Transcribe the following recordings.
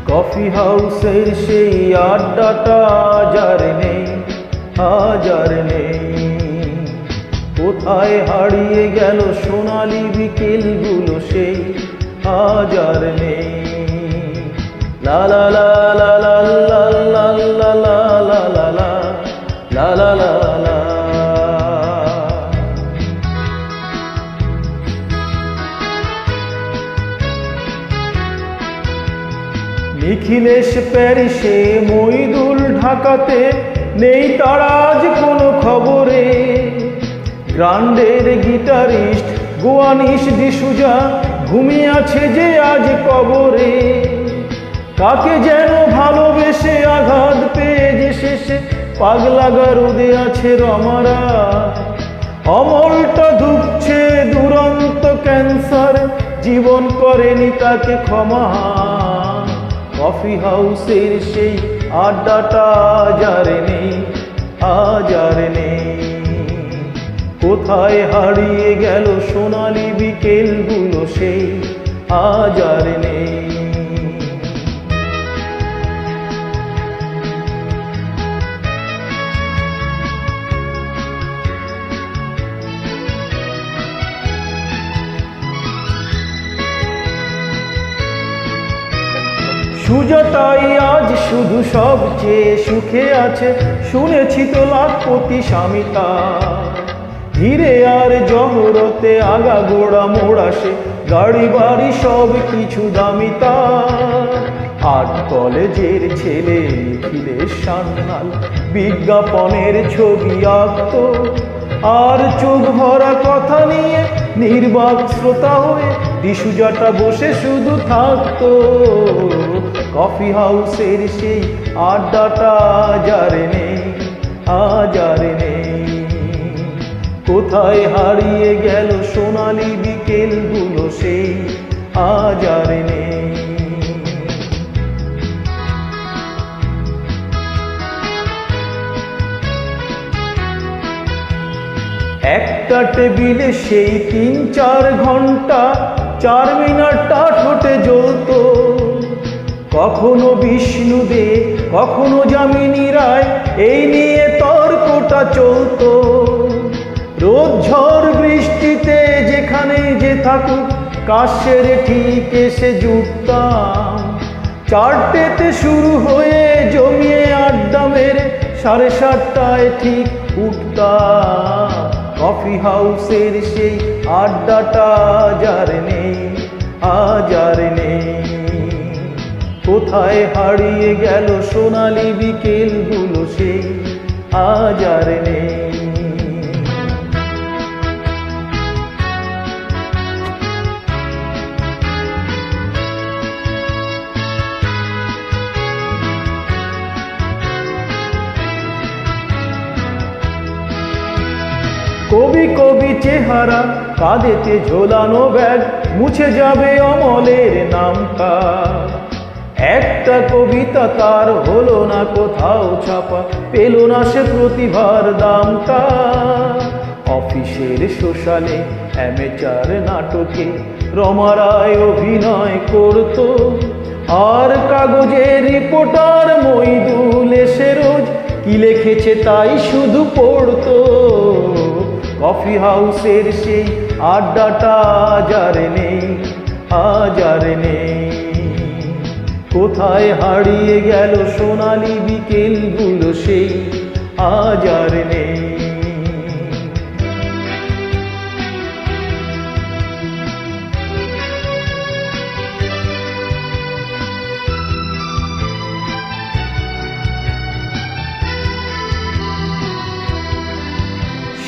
Coffee হাউসের সেই আড্ডাটা আজ আর নেই। কোথায় হারিয়ে গেল সোনালি বিকেলগুলো সেই আজ আর নেই। লা লা লা লা লা লা লা লা লা লা লা লা লা লা লা। নিখিলেশ প্যারিসে, মইদুল ঢাকাতে, নেই তার আজ কোনো খবরে। গ্রান্ডের গিটারিস্ট গোয়ানিশ ডিসুজা ঘুমিয়ে আছে যে আজ কবরে। কাকে যেন ভালোবেসে আঘাত পেয়ে যে শেষে পাগলা গারদে আছে রমারা। অমলটা ধুকছে দুরন্ত ক্যান্সার, জীবন করেনি তাকে ক্ষমা। কফি হাউসের সেই আড্ডাটা আজ আর নেই। কোথায় হারিয়ে গেল সোনালি বিকেলগুলো সেই আজ আর নেই। সুজাতাই আজ শুধু সবচেয়ে সুখে আছে, শুনেছি তো লাখপতি স্বামী তার। হিরে আর জহরতে আগাগোড়া মোড়াসে, গাড়ি বাড়ি সব কিছু দামি তার। আর্ট কলেজের ছেলে নিখিলেশ সান্যাল বিজ্ঞাপনের ছবি আঁকত, আর চোখ ভরা কথা নিয়ে নির্বাক শ্রোতা হয়ে ডিসুজাটা বসে শুধু থাকতো। কফি হাউসের সেই আড্ডাটা আজ আর নেই। কোথায় হারিয়ে গেল সোনালি বিকেলগুলো সেই আজ আর নেই। একটা টেবিলে সেই ৩-৪ ঘন্টা ৪ মিনিটটা ঠোঁটে জ্বলত। কখনো বিষ্ণুদে, কখনো যামিনী রায়, এই নিয়ে তর্কটা চলত। রোদ ঝড় বৃষ্টিতে যেখানে যে থাকুক, কাশের ঠিক এসে জুটতাম। ৪টেতে শুরু হয়ে জমিয়ে আড্ডা মেরে ৭:৩০টায় ঠিক উঠতাম। কফি হাউসের সেই আড্ডাটা আজ আর নেই। কোথায় হারিয়ে গেল সোনালি বিকেলগুলো সেই আজ আর নেই। কবি কবি চেহারা, কাঁধেতে ঝোলানো ব্যাগ, মুছে যাবে অমলের নামটা। একটা কবিতা তার হলো না কোথাও ছাপা, পেল না সে প্রতিভার দামটা। অফিসের সোশ্যালে, অ্যামেচার নাটকে রমা রায় অভিনয় করত, আর কাগজের রিপোর্টার মইদুল এসে রোজ কি লিখেছে তাই শুধু পড়তো। কফি হাউসের সেই আড্ডাটা আজ আর নেই। কোথায় হারিয়ে গেল সোনালি বিকেলগুলো সেই আজ আর নেই।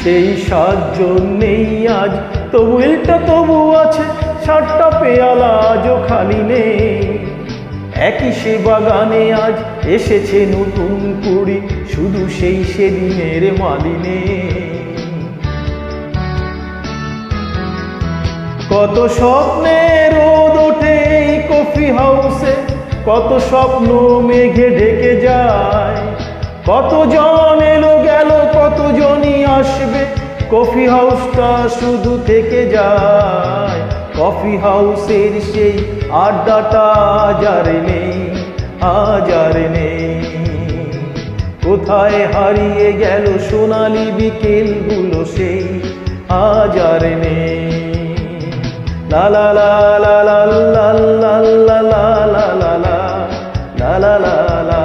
সেই 7 জন নেই আজ, তবু এটা তবু আছে, 7টা পেয়ালা আজও খালি নেই। একই সে বাগানে আজ এসেছে নতুন কুড়ি, শুধু সেই সেদিনের মালিনে। কত স্বপ্নে রোদ ওঠে এই কফি হাউসে, কত স্বপ্ন মেঘে ঢেকে যায়। কতজন এলো গেল, কতজনই আসবে, কফি হাউসটা শুধু থেকে যায়। কফি হাউসের সেই আড্ডাটা আজ আর নেই, আজ আর নেই। কোথায় হারিয়ে গেল সোনালি বিকেলগুলো সেই, আজ আর নেই। লা লা লা লা লা লা লা লা লা লা লা লা লা লা লা।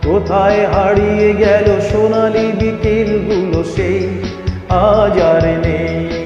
কোথায় হারিয়ে গেল সোনালি বিকেলগুলো সেই, আজ আর নেই।